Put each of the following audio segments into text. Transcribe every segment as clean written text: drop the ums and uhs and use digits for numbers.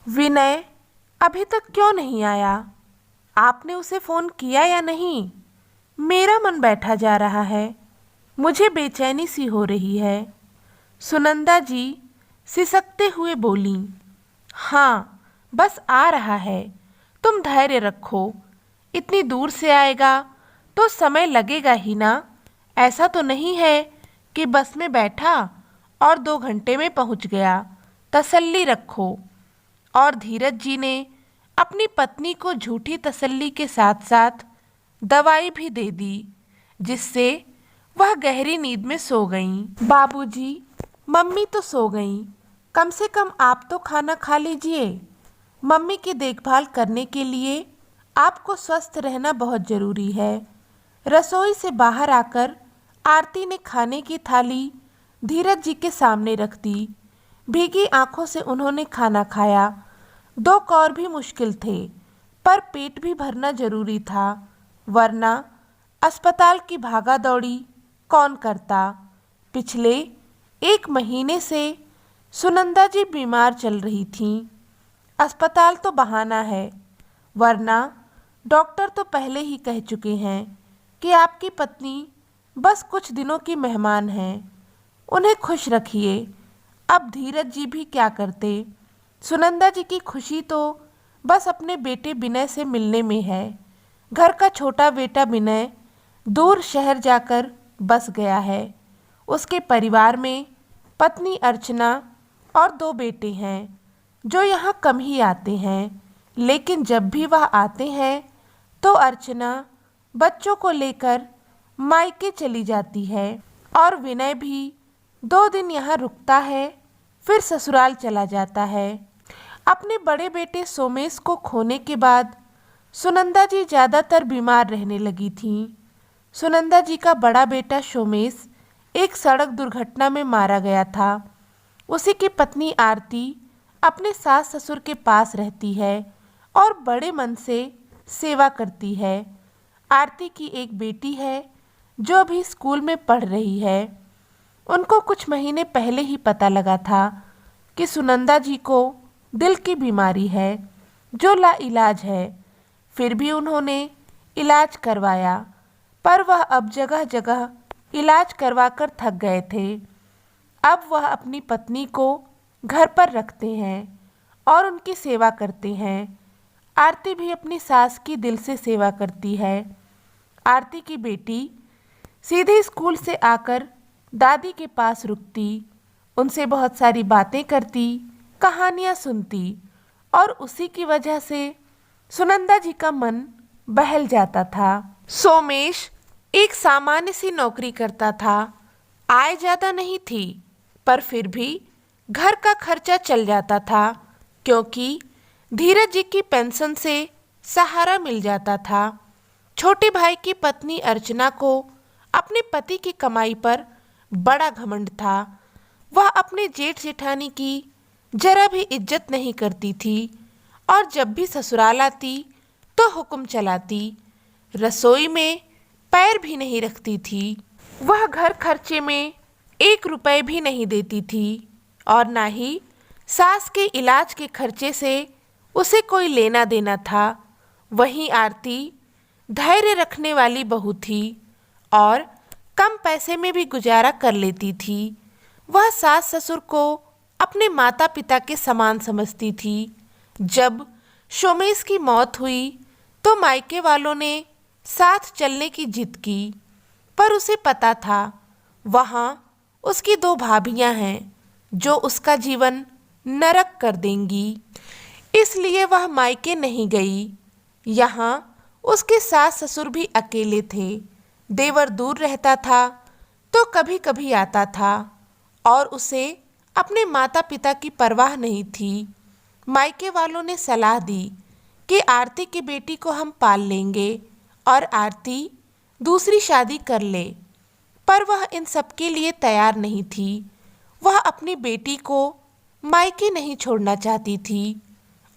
विनय अभी तक क्यों नहीं आया? आपने उसे फोन किया या नहीं? मेरा मन बैठा जा रहा है। मुझे बेचैनी सी हो रही है। सुनंदा जी सिसकते हुए बोली। हाँ, बस आ रहा है। तुम धैर्य रखो। इतनी दूर से आएगा तो समय लगेगा ही ना। ऐसा तो नहीं है कि बस में बैठा और 2 घंटे में पहुंच गया। तसल्ली रखो। और धीरज जी ने अपनी पत्नी को झूठी तसल्ली के साथ साथ दवाई भी दे दी, जिससे वह गहरी नींद में सो गईं। बाबूजी, मम्मी तो सो गईं। कम से कम आप तो खाना खा लीजिए। मम्मी की देखभाल करने के लिए आपको स्वस्थ रहना बहुत ज़रूरी है। रसोई से बाहर आकर आरती ने खाने की थाली धीरज जी के सामने रख दी। भीगी आंखों से उन्होंने खाना खाया। 2 कौर भी मुश्किल थे, पर पेट भी भरना जरूरी था, वरना अस्पताल की भागा दौड़ी कौन करता। पिछले 1 महीने से सुनंदा जी बीमार चल रही थीं। अस्पताल तो बहाना है, वरना डॉक्टर तो पहले ही कह चुके हैं कि आपकी पत्नी बस कुछ दिनों की मेहमान हैं। उन्हें खुश रखिए। अब धीरज जी भी क्या करते। सुनंदा जी की खुशी तो बस अपने बेटे विनय से मिलने में है। घर का छोटा बेटा विनय दूर शहर जाकर बस गया है। उसके परिवार में पत्नी अर्चना और 2 बेटे हैं, जो यहाँ कम ही आते हैं। लेकिन जब भी वह आते हैं तो अर्चना बच्चों को लेकर मायके चली जाती है और विनय भी 2 दिन यहाँ रुकता है, फिर ससुराल चला जाता है। अपने बड़े बेटे सोमेश को खोने के बाद सुनंदा जी ज़्यादातर बीमार रहने लगी थीं। सुनंदा जी का बड़ा बेटा सोमेश एक सड़क दुर्घटना में मारा गया था। उसी की पत्नी आरती अपने सास ससुर के पास रहती है और बड़े मन से सेवा करती है। आरती की एक बेटी है जो अभी स्कूल में पढ़ रही है। उनको कुछ महीने पहले ही पता लगा था कि सुनंदा जी को दिल की बीमारी है जो लाइलाज है। फिर भी उन्होंने इलाज करवाया, पर वह अब जगह जगह इलाज करवाकर थक गए थे। अब वह अपनी पत्नी को घर पर रखते हैं और उनकी सेवा करते हैं। आरती भी अपनी सास की दिल से सेवा करती है। आरती की बेटी सीधे स्कूल से आकर दादी के पास रुकती, उनसे बहुत सारी बातें करती, कहानियाँ सुनती और उसी की वजह से सुनंदा जी का मन बहल जाता था। सोमेश एक सामान्य सी नौकरी करता था। आय ज़्यादा नहीं थी, पर फिर भी घर का खर्चा चल जाता था, क्योंकि धीरज जी की पेंशन से सहारा मिल जाता था। छोटे भाई की पत्नी अर्चना को अपने पति की कमाई पर बड़ा घमंड था। वह अपने जेठ जेठानी की जरा भी इज्जत नहीं करती थी और जब भी ससुराल आती तो हुक्म चलाती। रसोई में पैर भी नहीं रखती थी। वह घर खर्चे में 1 रुपए भी नहीं देती थी और ना ही सास के इलाज के खर्चे से उसे कोई लेना देना था। वहीं आरती धैर्य रखने वाली बहू थी और कम पैसे में भी गुजारा कर लेती थी। वह सास ससुर को अपने माता पिता के समान समझती थी। जब सोमेश की मौत हुई तो मायके वालों ने साथ चलने की जिद की, पर उसे पता था वहाँ उसकी 2 भाभियाँ हैं जो उसका जीवन नरक कर देंगी। इसलिए वह मायके नहीं गई। यहाँ उसके सास ससुर भी अकेले थे। देवर दूर रहता था तो कभी कभी आता था और उसे अपने माता पिता की परवाह नहीं थी। मायके वालों ने सलाह दी कि आरती की बेटी को हम पाल लेंगे और आरती दूसरी शादी कर ले, पर वह इन सब के लिए तैयार नहीं थी। वह अपनी बेटी को मायके नहीं छोड़ना चाहती थी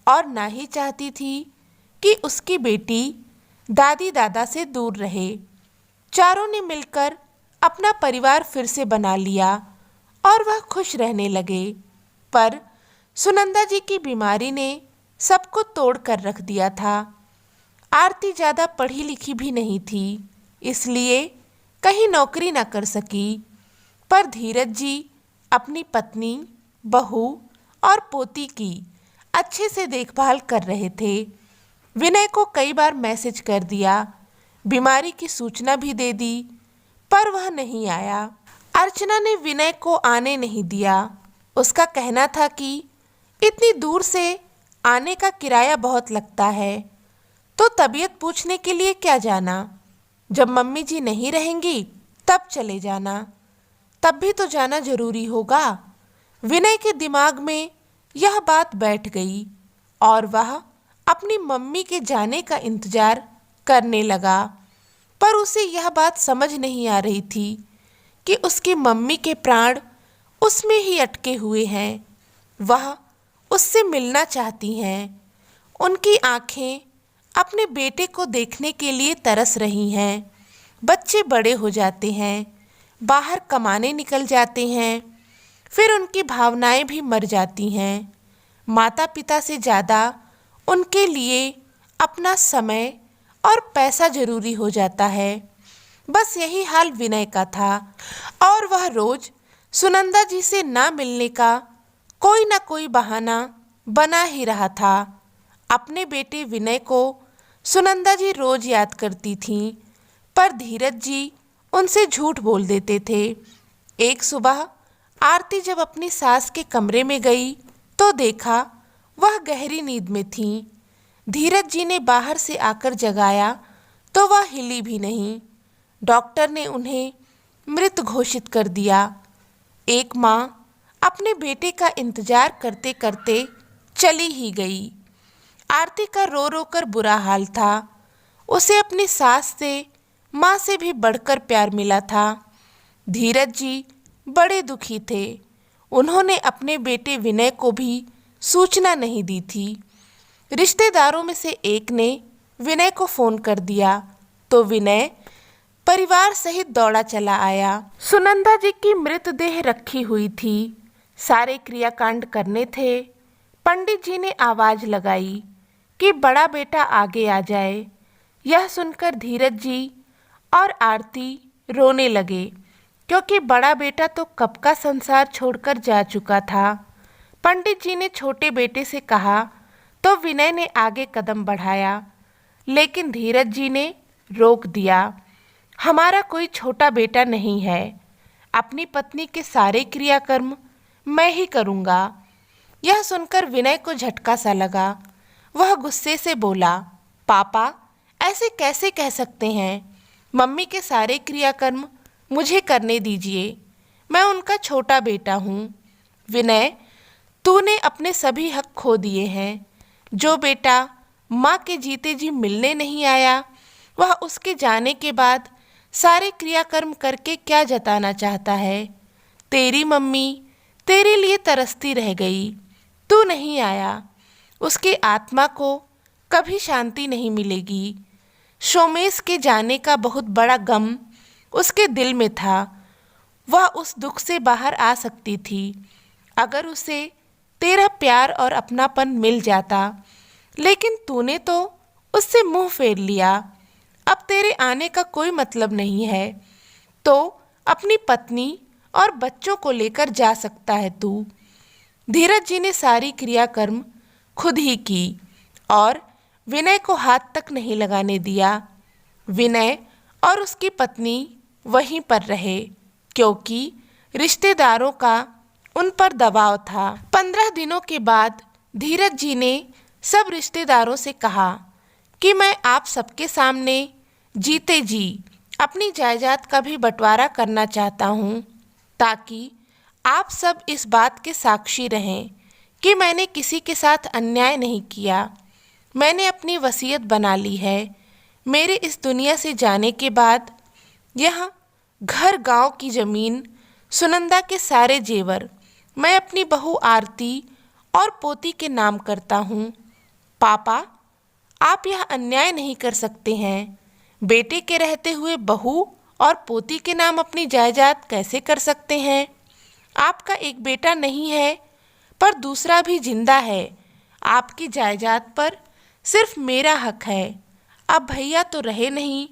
और ना ही चाहती थी कि उसकी बेटी दादी दादा से दूर रहे। चारों ने मिलकर अपना परिवार फिर से बना लिया और वह खुश रहने लगे। पर सुनंदा जी की बीमारी ने सबको तोड़ कर रख दिया था। आरती ज़्यादा पढ़ी लिखी भी नहीं थी, इसलिए कहीं नौकरी ना कर सकी। पर धीरज जी अपनी पत्नी, बहू और पोती की अच्छे से देखभाल कर रहे थे। विनय को कई बार मैसेज कर दिया, बीमारी की सूचना भी दे दी, पर वह नहीं आया। अर्चना ने विनय को आने नहीं दिया। उसका कहना था कि इतनी दूर से आने का किराया बहुत लगता है, तो तबीयत पूछने के लिए क्या जाना, जब मम्मी जी नहीं रहेंगी तब चले जाना, तब भी तो जाना जरूरी होगा। विनय के दिमाग में यह बात बैठ गई और वह अपनी मम्मी के जाने का इंतजार करने लगा। पर उसे यह बात समझ नहीं आ रही थी कि उसकी मम्मी के प्राण उसमें ही अटके हुए हैं। वह उससे मिलना चाहती हैं। उनकी आंखें अपने बेटे को देखने के लिए तरस रही हैं। बच्चे बड़े हो जाते हैं, बाहर कमाने निकल जाते हैं, फिर उनकी भावनाएं भी मर जाती हैं। माता पिता से ज़्यादा उनके लिए अपना समय और पैसा जरूरी हो जाता है। बस यही हाल विनय का था और वह रोज सुनंदा जी से ना मिलने का कोई ना कोई बहाना बना ही रहा था। अपने बेटे विनय को सुनंदा जी रोज याद करती थीं, पर धीरज जी उनसे झूठ बोल देते थे। एक सुबह आरती जब अपनी सास के कमरे में गई तो देखा वह गहरी नींद में थीं। धीरज जी ने बाहर से आकर जगाया तो वह हिली भी नहीं। डॉक्टर ने उन्हें मृत घोषित कर दिया। एक माँ अपने बेटे का इंतजार करते करते चली ही गई। आरती का रो रो कर बुरा हाल था। उसे अपनी सास से, माँ से भी बढ़कर प्यार मिला था। धीरज जी बड़े दुखी थे। उन्होंने अपने बेटे विनय को भी सूचना नहीं दी थी। रिश्तेदारों में से एक ने विनय को फ़ोन कर दिया तो विनय परिवार सहित दौड़ा चला आया। सुनंदा जी की मृतदेह रखी हुई थी। सारे क्रियाकांड करने थे। पंडित जी ने आवाज़ लगाई कि बड़ा बेटा आगे आ जाए। यह सुनकर धीरज जी और आरती रोने लगे, क्योंकि बड़ा बेटा तो कब का संसार छोड़कर जा चुका था। पंडित जी ने छोटे बेटे से कहा तो विनय ने आगे कदम बढ़ाया, लेकिन धीरज जी ने रोक दिया। हमारा कोई छोटा बेटा नहीं है। अपनी पत्नी के सारे क्रियाकर्म मैं ही करूँगा। यह सुनकर विनय को झटका सा लगा। वह गुस्से से बोला, पापा ऐसे कैसे कह सकते हैं? मम्मी के सारे क्रियाकर्म मुझे करने दीजिए। मैं उनका छोटा बेटा हूँ। विनय, तूने अपने सभी हक खो दिए हैं। जो बेटा माँ के जीते जी मिलने नहीं आया, वह उसके जाने के बाद सारे क्रियाकर्म करके क्या जताना चाहता है? तेरी मम्मी तेरे लिए तरसती रह गई, तू नहीं आया। उसकी आत्मा को कभी शांति नहीं मिलेगी। सोमेश के जाने का बहुत बड़ा गम उसके दिल में था। वह उस दुख से बाहर आ सकती थी अगर उसे तेरा प्यार और अपनापन मिल जाता, लेकिन तूने तो उससे मुंह फेर लिया। अब तेरे आने का कोई मतलब नहीं है, तो अपनी पत्नी और बच्चों को लेकर जा सकता है तू। धीरज जी ने सारी क्रियाकर्म खुद ही की और विनय को हाथ तक नहीं लगाने दिया। विनय और उसकी पत्नी वहीं पर रहे, क्योंकि रिश्तेदारों का उन पर दबाव था। 15 दिनों के बाद धीरज जी ने सब रिश्तेदारों से कहा कि मैं आप सबके सामने जीते जी अपनी जायदाद का भी बंटवारा करना चाहता हूँ, ताकि आप सब इस बात के साक्षी रहें कि मैंने किसी के साथ अन्याय नहीं किया। मैंने अपनी वसीयत बना ली है। मेरे इस दुनिया से जाने के बाद यह घर, गांव की ज़मीन, सुनंदा के सारे जेवर मैं अपनी बहू आरती और पोती के नाम करता हूँ। पापा, आप यह अन्याय नहीं कर सकते हैं। बेटे के रहते हुए बहू और पोती के नाम अपनी जायदाद कैसे कर सकते हैं? आपका एक बेटा नहीं है, पर दूसरा भी जिंदा है। आपकी जायदाद पर सिर्फ मेरा हक है। अब भैया तो रहे नहीं,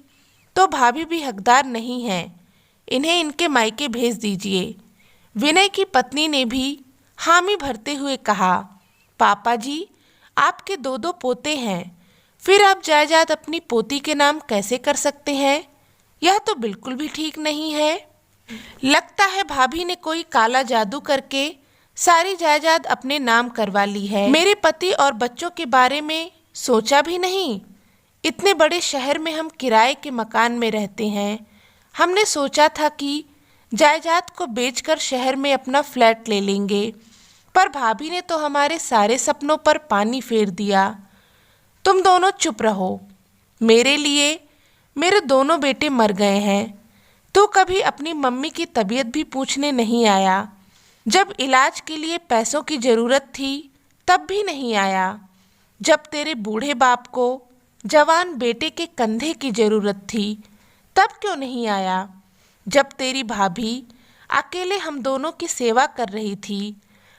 तो भाभी भी हकदार नहीं है। इन्हें इनके मायके भेज दीजिए। विनय की पत्नी ने भी हामी भरते हुए कहा, पापा जी, आपके दो दो पोते हैं, फिर आप जायदाद अपनी पोती के नाम कैसे कर सकते हैं? यह तो बिल्कुल भी ठीक नहीं है। लगता है भाभी ने कोई काला जादू करके सारी जायदाद अपने नाम करवा ली है। मेरे पति और बच्चों के बारे में सोचा भी नहीं। इतने बड़े शहर में हम किराए के मकान में रहते हैं। हमने सोचा था कि जायदाद को बेचकर शहर में अपना फ्लैट ले लेंगे, पर भाभी ने तो हमारे सारे सपनों पर पानी फेर दिया। तुम दोनों चुप रहो। मेरे लिए मेरे दोनों बेटे मर गए हैं। तू कभी अपनी मम्मी की तबीयत भी पूछने नहीं आया। जब इलाज के लिए पैसों की ज़रूरत थी तब भी नहीं आया। जब तेरे बूढ़े बाप को जवान बेटे के कंधे की ज़रूरत थी तब क्यों नहीं आया? जब तेरी भाभी अकेले हम दोनों की सेवा कर रही थी,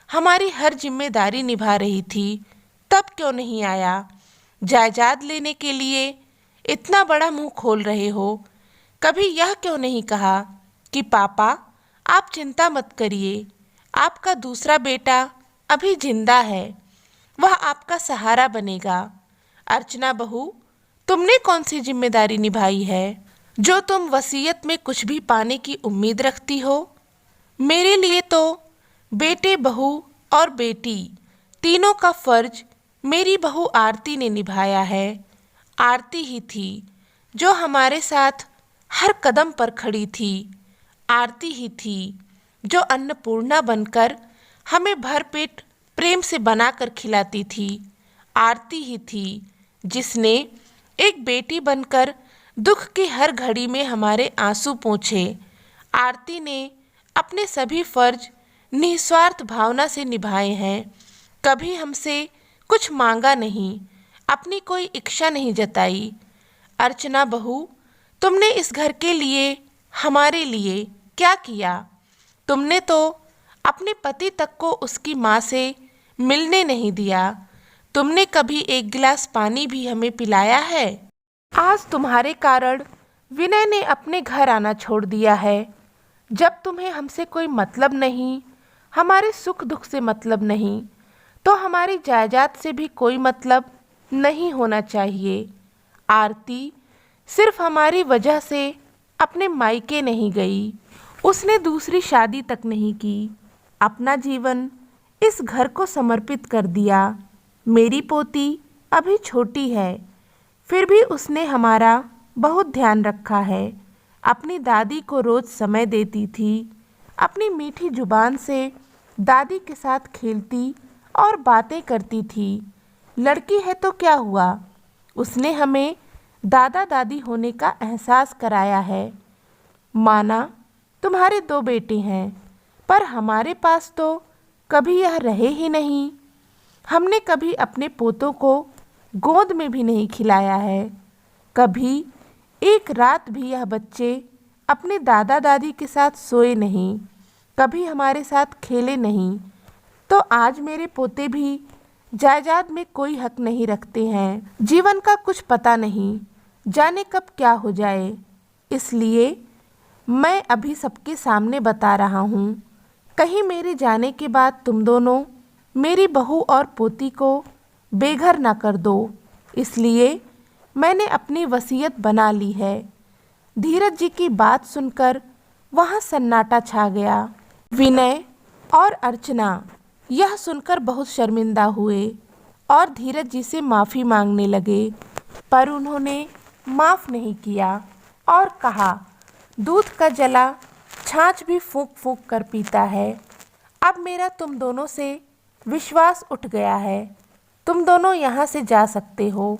हमारी हर जिम्मेदारी निभा रही थी, तब क्यों नहीं आया? जायदाद लेने के लिए इतना बड़ा मुंह खोल रहे हो, कभी यह क्यों नहीं कहा कि पापा आप चिंता मत करिए, आपका दूसरा बेटा अभी जिंदा है, वह आपका सहारा बनेगा। अर्चना बहू, तुमने कौन सी जिम्मेदारी निभाई है जो तुम वसीयत में कुछ भी पाने की उम्मीद रखती हो? मेरे लिए तो बेटे, बहू और बेटी तीनों का फर्ज मेरी बहू आरती ने निभाया है। आरती ही थी जो हमारे साथ हर कदम पर खड़ी थी। आरती ही थी जो अन्नपूर्णा बनकर हमें भरपेट प्रेम से बनाकर खिलाती थी। आरती ही थी जिसने एक बेटी बनकर दुख की हर घड़ी में हमारे आंसू पोंछे। आरती ने अपने सभी फर्ज निस्वार्थ भावना से निभाए हैं। कभी हमसे कुछ मांगा नहीं, अपनी कोई इच्छा नहीं जताई। अर्चना बहू, तुमने इस घर के लिए, हमारे लिए क्या किया? तुमने तो अपने पति तक को उसकी माँ से मिलने नहीं दिया। तुमने कभी एक गिलास पानी भी हमें पिलाया है? आज तुम्हारे कारण विनय ने अपने घर आना छोड़ दिया है। जब तुम्हें हमसे कोई मतलब नहीं, हमारे सुख दुख से मतलब नहीं, तो हमारी जायदाद से भी कोई मतलब नहीं होना चाहिए। आरती सिर्फ हमारी वजह से अपने मायके नहीं गई, उसने दूसरी शादी तक नहीं की, अपना जीवन इस घर को समर्पित कर दिया। मेरी पोती अभी छोटी है, फिर भी उसने हमारा बहुत ध्यान रखा है। अपनी दादी को रोज़ समय देती थी, अपनी मीठी जुबान से दादी के साथ खेलती और बातें करती थी। लड़की है तो क्या हुआ, उसने हमें दादा दादी होने का एहसास कराया है। माना तुम्हारे दो बेटे हैं, पर हमारे पास तो कभी यह रहे ही नहीं। हमने कभी अपने पोतों को गोद में भी नहीं खिलाया है। कभी एक रात भी यह बच्चे अपने दादा दादी के साथ सोए नहीं, कभी हमारे साथ खेले नहीं। तो आज मेरे पोते भी जायदाद में कोई हक नहीं रखते हैं। जीवन का कुछ पता नहीं, जाने कब क्या हो जाए। इसलिए मैं अभी सबके सामने बता रहा हूँ, कहीं मेरे जाने के बाद तुम दोनों मेरी बहू और पोती को बेघर ना कर दो। इसलिए मैंने अपनी वसीयत बना ली है। धीरज जी की बात सुनकर वहाँ सन्नाटा छा गया। विनय और अर्चना यह सुनकर बहुत शर्मिंदा हुए और धीरज जी से माफ़ी मांगने लगे, पर उन्होंने माफ़ नहीं किया और कहा, दूध का जला छाछ भी फूंक फूंक कर पीता है। अब मेरा तुम दोनों से विश्वास उठ गया है। तुम दोनों यहाँ से जा सकते हो।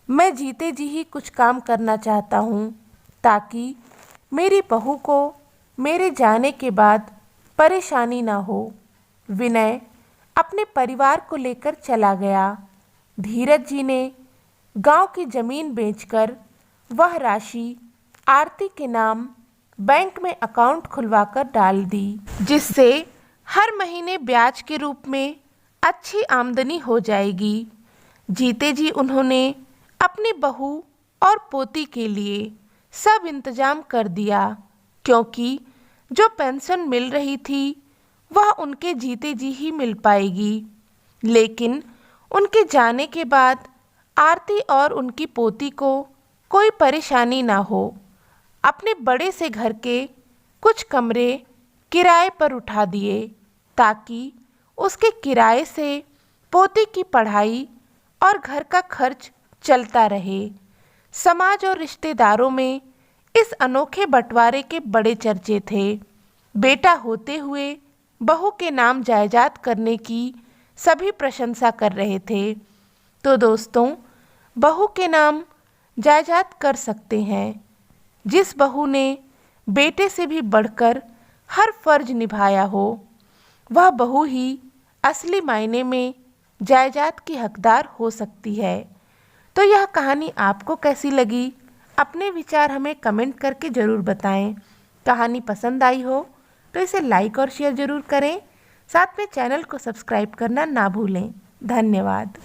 मैं जीते जी ही कुछ काम करना चाहता हूँ ताकि मेरी बहू को मेरे जाने के बाद परेशानी ना हो। विनय अपने परिवार को लेकर चला गया। धीरज जी ने गांव की ज़मीन बेचकर वह राशि आरती के नाम बैंक में अकाउंट खुलवाकर डाल दी, जिससे हर महीने ब्याज के रूप में अच्छी आमदनी हो जाएगी। जीते जी उन्होंने अपनी बहू और पोती के लिए सब इंतजाम कर दिया, क्योंकि जो पेंशन मिल रही थी वह उनके जीते जी ही मिल पाएगी। लेकिन उनके जाने के बाद आरती और उनकी पोती को कोई परेशानी ना हो। अपने बड़े से घर के कुछ कमरे किराए पर उठा दिए, ताकि उसके किराए से पोती की पढ़ाई और घर का खर्च चलता रहे। समाज और रिश्तेदारों में इस अनोखे बंटवारे के बड़े चर्चे थे। बेटा होते हुए बहू के नाम जायदाद करने की सभी प्रशंसा कर रहे थे। तो दोस्तों, बहू के नाम जायदाद कर सकते हैं। जिस बहू ने बेटे से भी बढ़कर हर फर्ज निभाया हो, वह बहू ही असली मायने में जायदाद की हकदार हो सकती है। तो यह कहानी आपको कैसी लगी? अपने विचार हमें कमेंट करके ज़रूर बताएं। कहानी पसंद आई हो तो इसे लाइक और शेयर ज़रूर करें। साथ में चैनल को सब्सक्राइब करना ना भूलें। धन्यवाद।